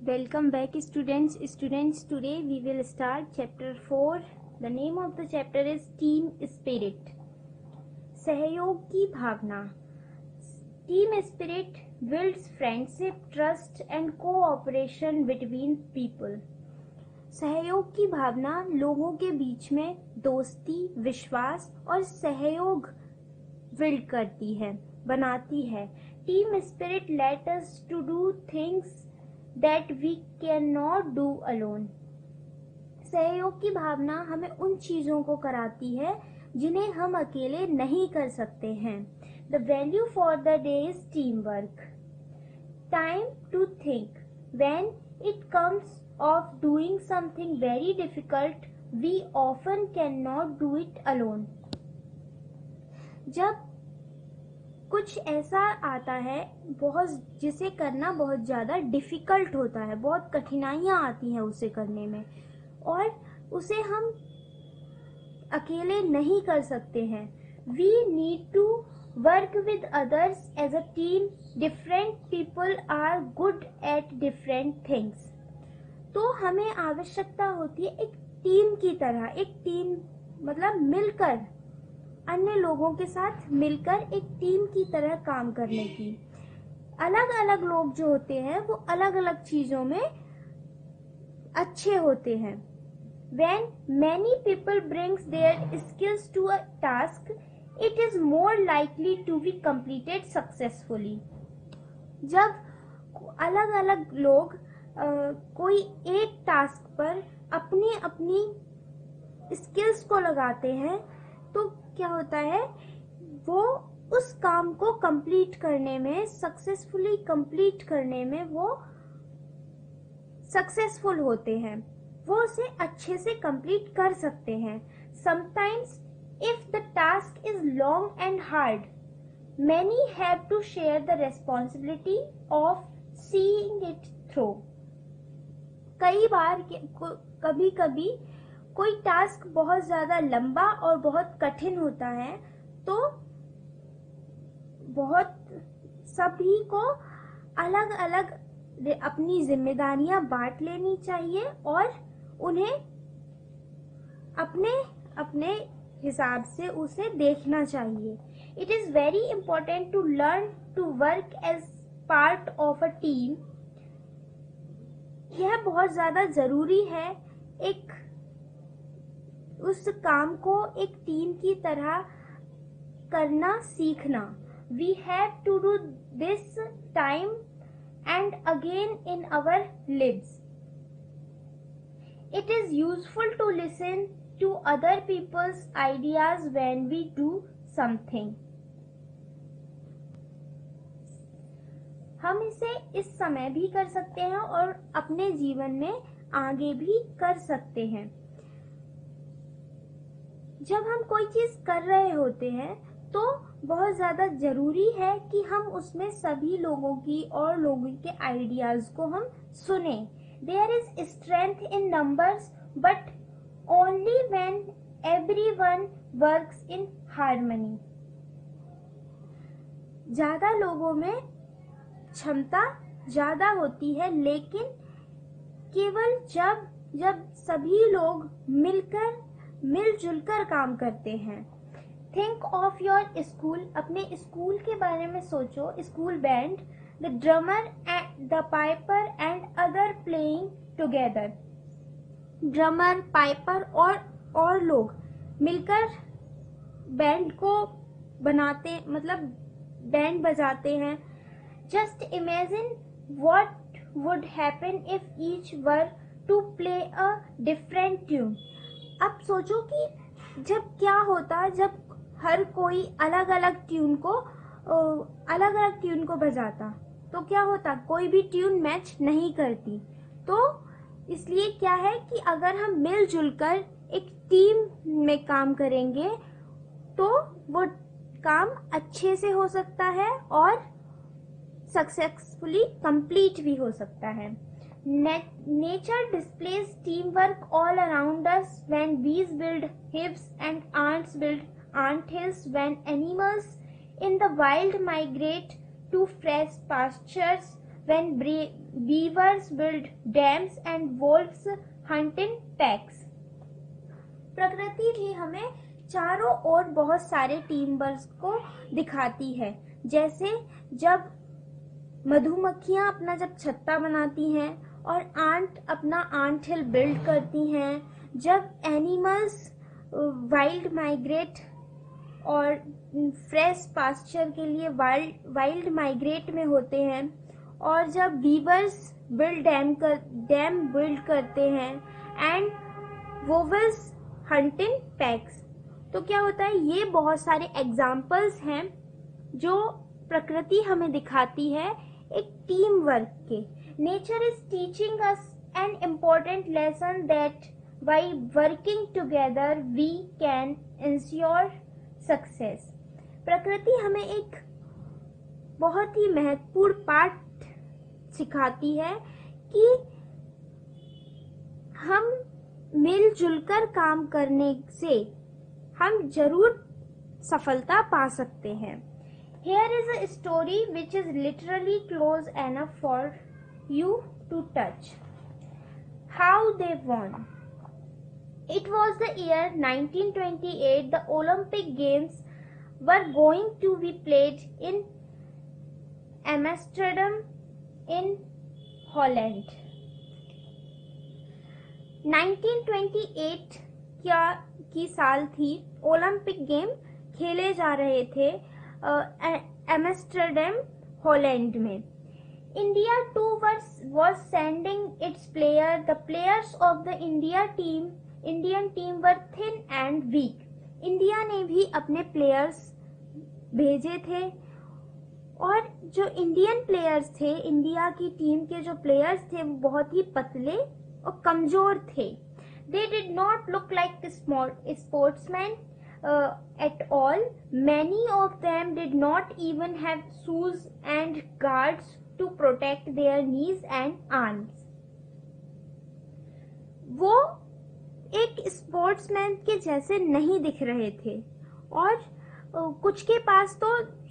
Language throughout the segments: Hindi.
Welcome back students. Today we will start chapter 4. The name of the chapter is Team Spirit. सहयोग की भावना. Team spirit builds friendship, trust and cooperation between people. सहयोग की भावना लोगों के बीच में दोस्ती, विश्वास और सहयोग बिल्ड करती है, बनाती है. Team spirit let us to do things that we cannot do alone. सहयोग की भावना हमें उन चीजों को कराती है जिन्हें हम अकेले नहीं कर सकते हैं. The value for the day is teamwork. Time to think. When it comes of doing something very difficult, we often cannot do it alone. जब कुछ ऐसा आता है जिसे करना बहुत ज़्यादा डिफ़िकल्ट होता है, बहुत कठिनाइयाँ आती हैं उसे करने में, और उसे हम अकेले नहीं कर सकते हैं. We need to work with others as a team. Different people are good at different things. तो हमें आवश्यकता होती है एक टीम की तरह, एक टीम मतलब मिलकर, अन्य लोगों के साथ मिलकर एक टीम की तरह काम करने की. अलग अलग लोग जो होते हैं वो अलग अलग चीजों में अच्छे होते हैं. When many people brings their skills to a task, it is more likely to be completed successfully. जब अलग अलग लोग कोई एक टास्क पर अपनी अपनी स्किल्स को लगाते हैं तो क्या होता है, वो उस काम को कंप्लीट करने में, सक्सेसफुली कंप्लीट करने में वो सक्सेसफुल होते हैं, वो उसे अच्छे से कंप्लीट कर सकते हैं. Sometimes if the task is long and hard, many have to share the responsibility of seeing it through. कई बार कभी कभी कोई टास्क बहुत ज्यादा लंबा और बहुत कठिन होता है तो सभी को अलग अलग अपनी जिम्मेदारियां बांट लेनी चाहिए और उन्हें अपने अपने हिसाब से उसे देखना चाहिए. It is very important to learn to work as part of a team. यह बहुत ज्यादा जरूरी है एक उस काम को एक टीम की तरह करना सीखना. We have to do this time and again in our lives. It is useful to listen to other people's ideas when we do something. हम इसे इस समय भी कर सकते हैं और अपने जीवन में आगे भी कर सकते हैं. जब हम कोई चीज कर रहे होते हैं तो बहुत ज्यादा जरूरी है कि हम उसमें सभी लोगों की और लोगों के आइडियाज को हम सुने. There is strength in numbers but only when everyone works in harmony. ज्यादा लोगों में क्षमता ज्यादा होती है, लेकिन केवल जब सभी लोग मिलजुल कर काम करते हैं. Think of your school. अपने स्कूल के बारे में सोचो. School band, the drummer and the Piper and other playing together. Drummer, Piper और लोग मिलकर बैंड को बनाते, मतलब बैंड बजाते हैं. Just imagine what would happen if each were to play a different tune. अब सोचो कि जब क्या होता जब हर कोई अलग अलग ट्यून को बजाता तो क्या होता, कोई भी ट्यून मैच नहीं करती. तो इसलिए क्या है कि अगर हम मिलजुल कर एक टीम में काम करेंगे तो वो काम अच्छे से हो सकता है और सक्सेसफुली कंप्लीट भी हो सकता है. Nature displays teamwork all around us. When bees build hives and ants build anthills, when animals in the wild migrate to fresh pastures, when beavers build dams and wolves hunt in packs. प्रकृति भी हमें चारों ओर बहुत सारे टीम वर्क को दिखाती है, जैसे जब मधुमक्खियां अपना जब छत्ता बनाती हैं और आंट अपना आंट हिल बिल्ड करती हैं, जब एनिमल्स वाइल्ड माइग्रेट और फ्रेश पास्चर के लिए वाइल्ड माइग्रेट में होते हैं, और जब बीवर्स डैम बिल्ड करते हैं and vowels Hunt in PACS. तो क्या होता है, ये बहुत सारे एग्जाम्पल्स हैं जो प्रकृति हमें दिखाती है एक टीम वर्क के। Nature is teaching us an important lesson that by working together we can ensure success. प्रकृति हमें एक बहुत ही महत्वपूर्ण पाठ सिखाती है कि हम मिलजुल कर काम करने से हम जरूर सफलता पा सकते हैं। Here is a story which is literally close enough for you to touch. How they won. It was the year 1928. The Olympic Games were going to be played in Amsterdam in Holland. 1928 की साल थी, ओलंपिक गेम खेले जा रहे थे एम्स्टर्डम हॉलैंड में। India too was sending its player. The players of the Indian team were thin and weak. India ने भी अपने प्लेयर्स भेजे थे और जो इंडियन प्लेयर्स थे, इंडिया की टीम के जो प्लेयर्स थे वो बहुत ही पतले और कमजोर थे। They did not look like sportsmen at all. Many of them did not even have shoes and guards to protect their knees and arms. वो एक स्पोर्ट्समैन के जैसे नहीं दिख रहे थे और कुछ के पास तो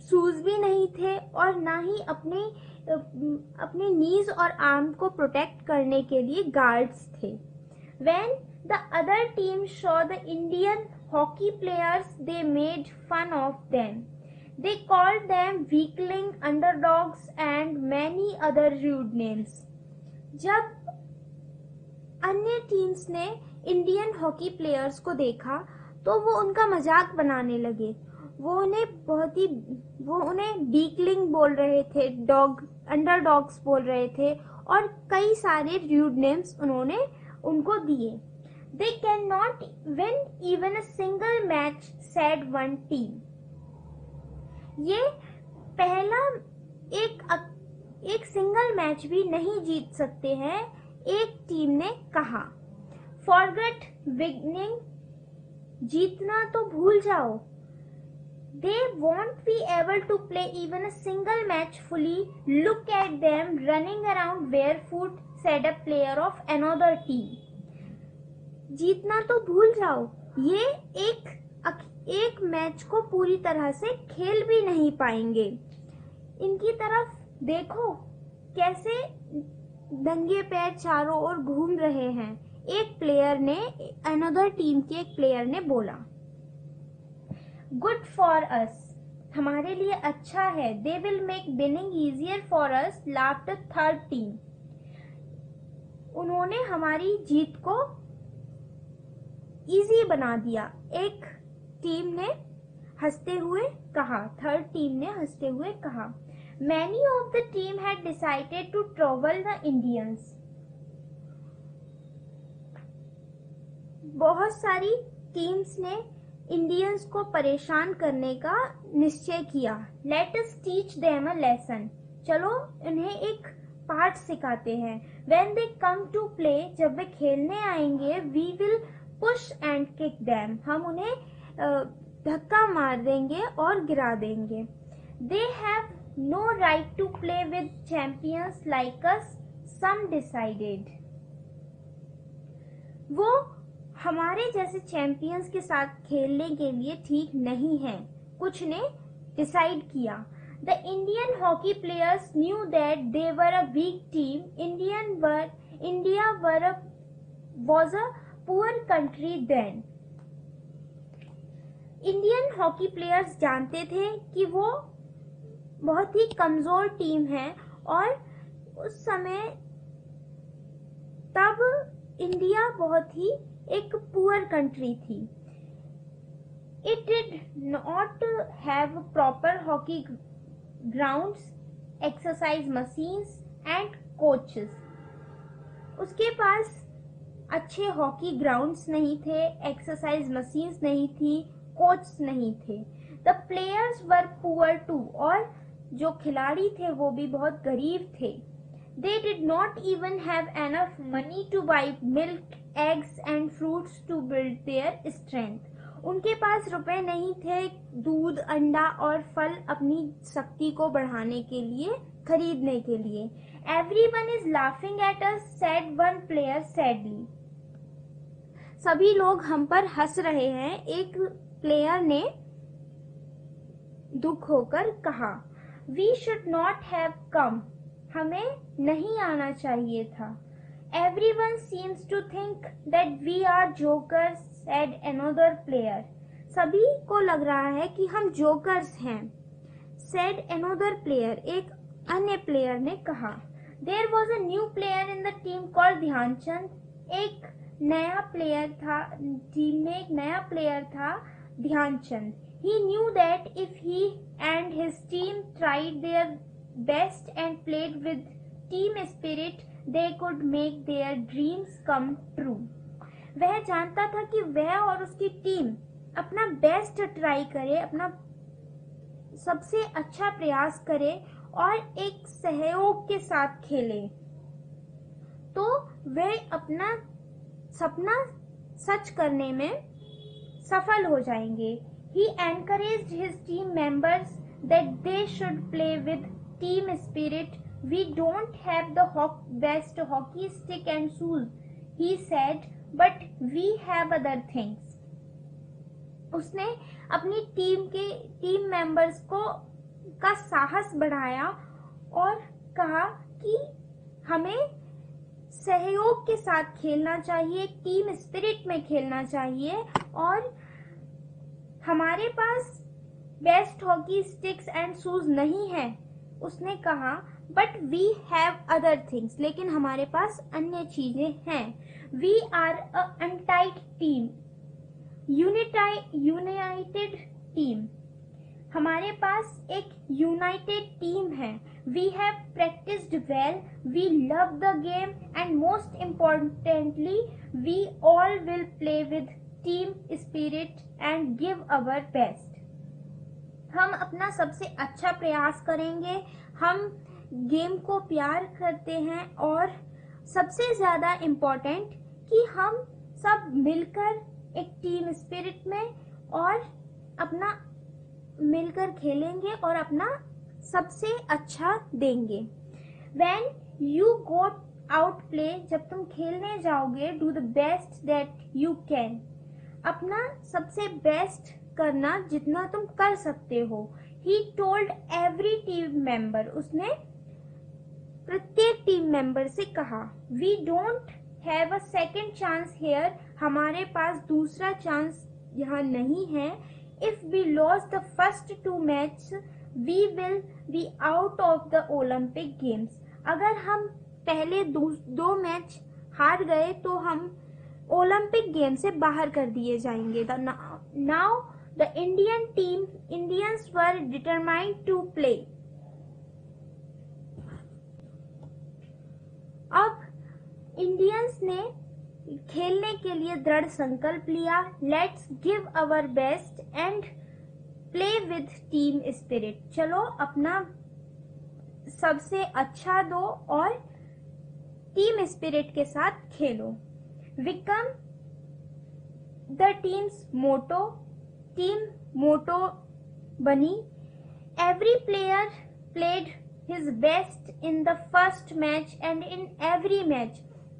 शूज भी नहीं थे और ना ही अपने नीज और आर्म को प्रोटेक्ट करने के लिए गार्ड्स थे। When the other team saw the Indian hockey players, they made fun of them. They called them weakling, underdogs and many other rude names. जब अन्य टीम्स ने इंडियन हॉकी प्लेयर्स को देखा तो वो उनका मजाक बनाने लगे। वो उन्हें वीकलिंग बोल रहे थे, अंडरडॉग्स बोल रहे थे और कई सारे रूड नेम्स उन्होंने उनको दिए। They cannot win even a single match, said one team. ये पहला एक सिंगल मैच भी नहीं जीत सकते हैं, एक टीम ने कहा। Forget winning, जीतना तो भूल जाओ। They won't be able to play even a single match fully. Look at them running around barefoot, said a player of another team. जीतना तो भूल जाओ, ये एक मैच को पूरी तरह से खेल भी नहीं पाएंगे। इनकी तरफ देखो कैसे नंगे पैर चारों ओर घूम रहे हैं, एक प्लेयर ने अनदर टीम के एक प्लेयर ने बोला। गुड फॉर अस, हमारे लिए अच्छा है। They will make winning easier for us, laughed third team. उन्होंने हमारी जीत को इजी बना दिया, एक टीम ने हंसते हुए कहा, थर्ड टीम ने हंसते हुए कहा। Many of the team had decided to trouble the Indians. बहुत सारी टीम्स ने इंडियंस को परेशान करने का निश्चय किया। Let us teach them a lesson. चलो उन्हें एक पाठ सिखाते हैं। When they come to play, जब वे खेलने आएंगे, we will push and kick them. हम उन्हें धक्का मार देंगे और गिरा देंगे। They have no right to play with champions like us, some decided. वो हमारे जैसे चैंपियंस के साथ खेलने के लिए ठीक नहीं है, कुछ ने डिसाइड किया। The Indian hockey players knew that they were a weak team. India was a poor country then. Indian hockey players जानते थे कि वो बहुत ही कमजोर टीम है और उस समय तब इंडिया बहुत ही एक पुअर कंट्री थी. It did not have proper hockey grounds, exercise machines and coaches. उसके पास अच्छे हॉकी ग्राउंड्स नहीं थे, एक्सरसाइज मशीन्स नहीं थी, कोच नहीं थे. The players were poor too, और जो खिलाड़ी थे वो भी बहुत गरीब थे. They did not even have enough money to buy milk, eggs and fruits to build their strength. उनके पास रुपए नहीं थे दूध, अंडा और फल अपनी शक्ति को बढ़ाने के लिए खरीदने के लिए. Everyone is laughing at us, said one player sadly. सभी लोग हम पर हंस रहे हैं, एक प्लेयर ने दुख होकर कहा. We should not have come. हमें नहीं आना चाहिए था. Everyone seems to think that we are jokers, said another player. सभी को लग रहा है कि हम जोकर्स हैं. said another player. एक अन्य प्लेयर ने कहा. There was a new player in the team called Dhyanchand. एक नया प्लेयर था, टीम में एक नया प्लेयर था, Dhyanchand. He knew that if he and his team tried their best and played with team spirit, they could make their dreams come true. वह जानता था कि वह और उसकी टीम अपना बेस्ट ट्राई करे, अपना सबसे अच्छा प्रयास करे और एक सहयोग के साथ खेले तो वे अपना सपना सच करने में सफल हो जाएंगे. He encouraged his team members that they should play with team spirit. We don't have the best hockey stick and shoes, he said, but we have other things. उसने अपनी टीम मेंबर्स का साहस बढ़ाया और कहा कि हमें सहयोग के साथ खेलना चाहिए, टीम स्पिरिट में खेलना चाहिए और हमारे पास best hockey sticks and shoes नहीं है. उसने कहा but we have other things, लेकिन हमारे पास अन्य चीजें हैं. We are a untied team, united team. हमारे पास एक यूनाइटेड टीम है. We have practised well, we love the game and most importantly we all will play with team spirit and give our best. हम अपना सबसे अच्छा प्रयास करेंगे, हम गेम को प्यार करते हैं और सबसे ज्यादा इम्पोर्टेंट कि हम सब मिलकर एक टीम स्पिरिट में और अपना मिलकर खेलेंगे और अपना सबसे अच्छा देंगे. When you go out play, जब तुम खेलने जाओगे, do the best that you can. अपना सबसे बेस्ट करना जितना तुम कर सकते हो. He told every team member. उसने प्रत्येक टीम मेंबर से कहा. We don't have a second chance here. हमारे पास दूसरा चांस यहाँ नहीं है. If we lost the first two matches, we will be out of the Olympic Games. अगर हम पहले दो मैच हार गए तो हम ओलंपिक गेम से बाहर कर दिए जाएंगे. Now the Indians were determined to play. अब इंडियंस ने खेलने के लिए दृढ़ संकल्प लिया. Let's give our best and play with team spirit. चलो अपना सबसे अच्छा दो और टीम स्पिरिट के साथ खेलो. Become the team's motto. Team motto बनी. Every player played his best in the first match and in every match.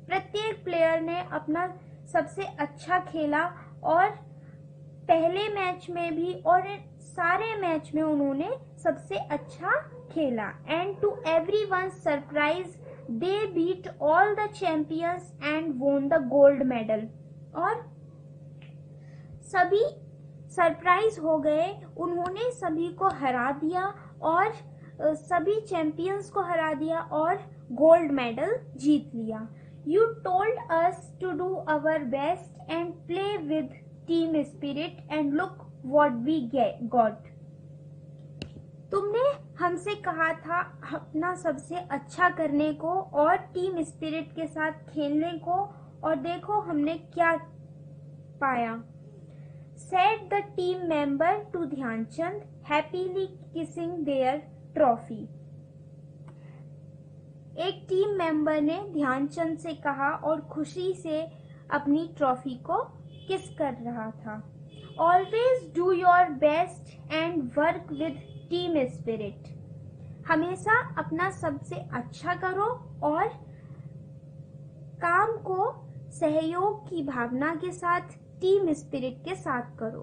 प्रत्येक प्लेयर ने अपना सबसे अच्छा खेला और पहले मैच में भी और सारे मैच में उन्होंने सबसे अच्छा खेला। And to everyone surprise they beat all the champions and won the gold medal. और सभी सरप्राइज हो गए, उन्होंने सभी को हरा दिया और सभी चैंपियंस को हरा दिया और गोल्ड मेडल जीत लिया। You told us to do our best and play with team spirit and look what we got. तुमने हमसे कहा था अपना सबसे अच्छा करने को और टीम स्पिरिट के साथ खेलने को, और देखो हमने क्या पाया। Said the team member to Dhyan Chand, happily kissing their trophy। एक टीम मेंबर ने ध्यानचंद से कहा और खुशी से अपनी ट्रॉफी को किस कर रहा था। Always do your best and work with team spirit। हमेशा अपना सबसे अच्छा करो और काम को सहयोग की भावना के साथ, टीम स्पिरिट के साथ करो।